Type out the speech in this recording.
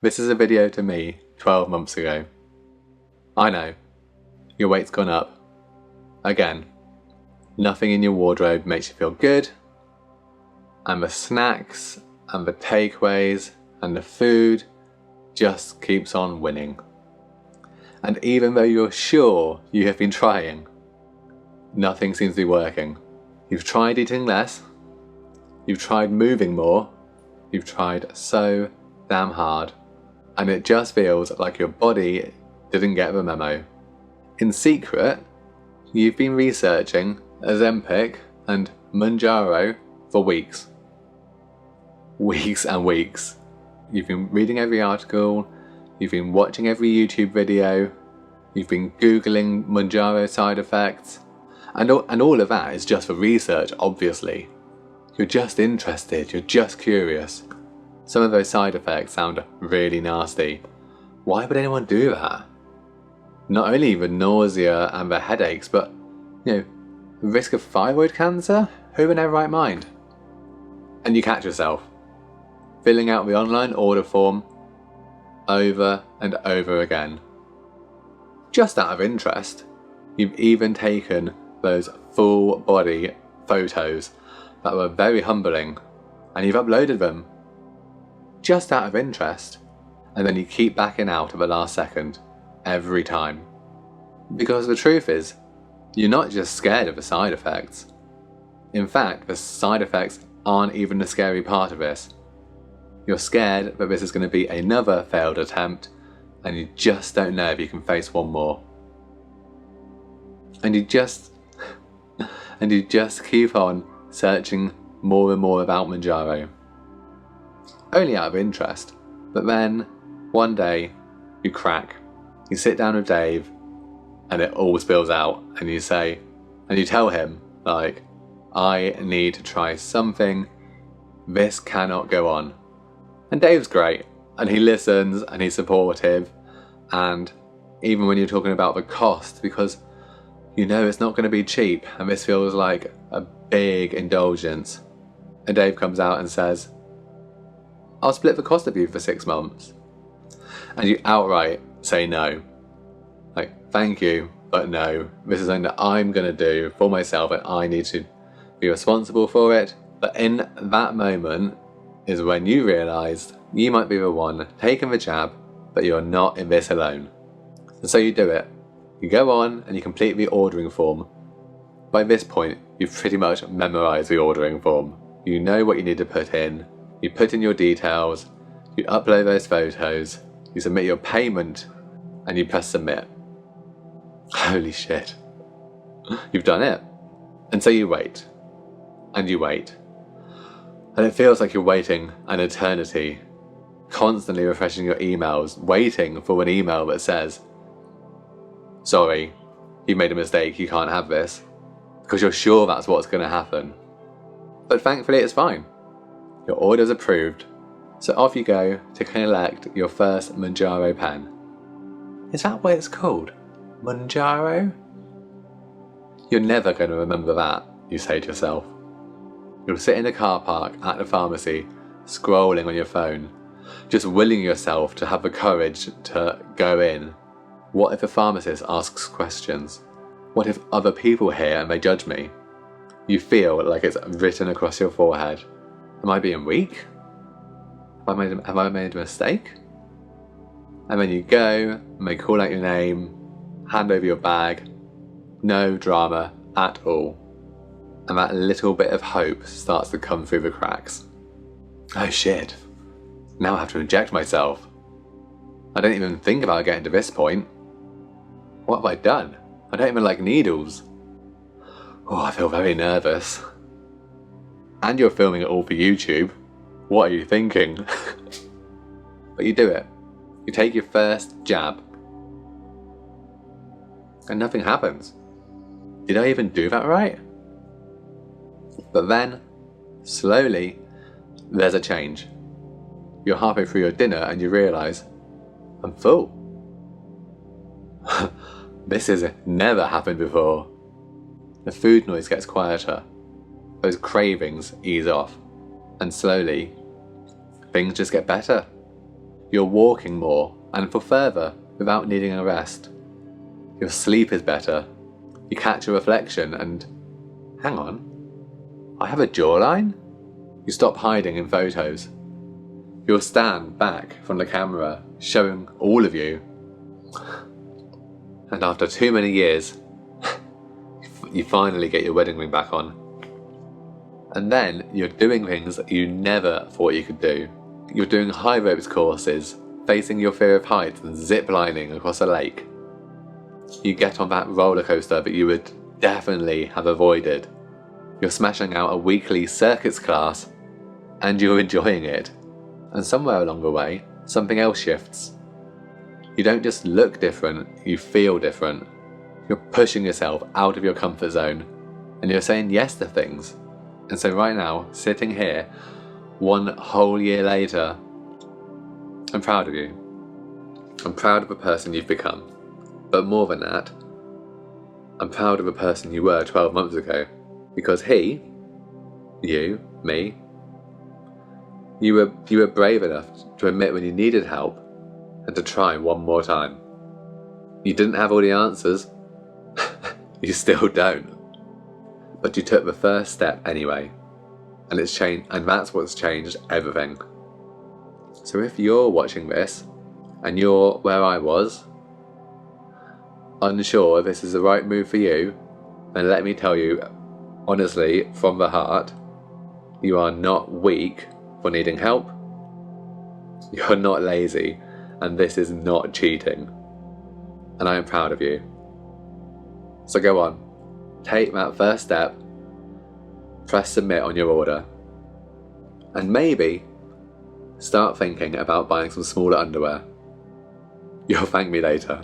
This is a video to me 12 months ago. I know, your weight's gone up. Again, nothing in your wardrobe makes you feel good, and the snacks and the takeaways and the food just keeps on winning. And even though you're sure you have been trying, nothing seems to be working. You've tried eating less, you've tried moving more, you've tried so damn hard, and it just feels like your body didn't get the memo. In secret, you've been researching Ozempic and Mounjaro for weeks. Weeks and weeks. You've been reading every article, you've been watching every YouTube video, you've been Googling Mounjaro side effects, and all of that is just for research, obviously. You're just interested, you're just curious. Some of those side effects sound really nasty. Why would anyone do that? Not only the nausea and the headaches, but, the risk of thyroid cancer? Who in their right mind? And you catch yourself filling out the online order form over and over again. Just out of interest, you've even taken those full body photos that were very humbling and you've uploaded them. Just out of interest, and then you keep backing out at the last second every time. Because the truth is, you're not just scared of the side effects. In fact, the side effects aren't even the scary part of this. You're scared that this is going to be another failed attempt, and you just don't know if you can face one more. And you just keep on searching more and more about Mounjaro. Only out of interest. But then, one day, you crack. You sit down with Dave, and it all spills out, and you say, and you tell him, I need to try something. This cannot go on. And Dave's great, and he listens, and he's supportive, and even when you're talking about the cost, because it's not going to be cheap, and this feels like a big indulgence. And Dave comes out and says, I'll split the cost of you for 6 months. And you outright say no. Thank you, but no. This is something that I'm going to do for myself and I need to be responsible for it. But in that moment is when you realised you might be the one taking the jab, but you're not in this alone. And so you do it. You go on and you complete the ordering form. By this point, you've pretty much memorised the ordering form. You know what you need to put in. You put in your details, you upload those photos, you submit your payment, and you press submit. Holy shit. You've done it. And so you wait. And you wait. And it feels like you're waiting an eternity, constantly refreshing your emails, waiting for an email that says, sorry, you made a mistake, you can't have this. Because you're sure that's what's going to happen. But thankfully it's fine. Your order's approved, so off you go to collect your first Mounjaro pen. Is that what it's called? Mounjaro? You're never going to remember that, you say to yourself. You'll sit in a car park at the pharmacy, scrolling on your phone, just willing yourself to have the courage to go in. What if the pharmacist asks questions? What if other people hear and they judge me? You feel like it's written across your forehead. Am I being weak? Have I made a mistake? And then you go, and they call out your name, hand over your bag, no drama at all. And that little bit of hope starts to come through the cracks. Oh shit, now I have to inject myself. I don't even think about getting to this point. What have I done? I don't even like needles. Oh, I feel very nervous. And you're filming it all for YouTube. What are you thinking? But you do it. You take your first jab. And nothing happens. Did I even do that right? But then, slowly, there's a change. You're halfway through your dinner and you realise, I'm full. This has never happened before. The food noise gets quieter. Those cravings ease off. And slowly, things just get better. You're walking more and for further without needing a rest. Your sleep is better. You catch a reflection and, hang on, I have a jawline? You stop hiding in photos. You'll stand back from the camera, showing all of you. And after too many years, you finally get your wedding ring back on. And then you're doing things that you never thought you could do. You're doing high ropes courses, facing your fear of heights and zip lining across a lake. You get on that roller coaster that you would definitely have avoided. You're smashing out a weekly circuits class and you're enjoying it. And somewhere along the way, something else shifts. You don't just look different, you feel different. You're pushing yourself out of your comfort zone and you're saying yes to things. And so right now, sitting here, 1 whole year later, I'm proud of you. I'm proud of the person you've become. But more than that, I'm proud of the person you were 12 months ago. Because you, me, you were brave enough to admit when you needed help and to try one more time. You didn't have all the answers. You still don't. But you took the first step anyway. And it's changed, and that's what's changed everything. So if you're watching this and you're where I was, unsure if this is the right move for you, then let me tell you, honestly, from the heart, you are not weak for needing help. You're not lazy, and this is not cheating. And I am proud of you. So go on, take that first step, press submit on your order, and maybe start thinking about buying some smaller underwear. You'll thank me later.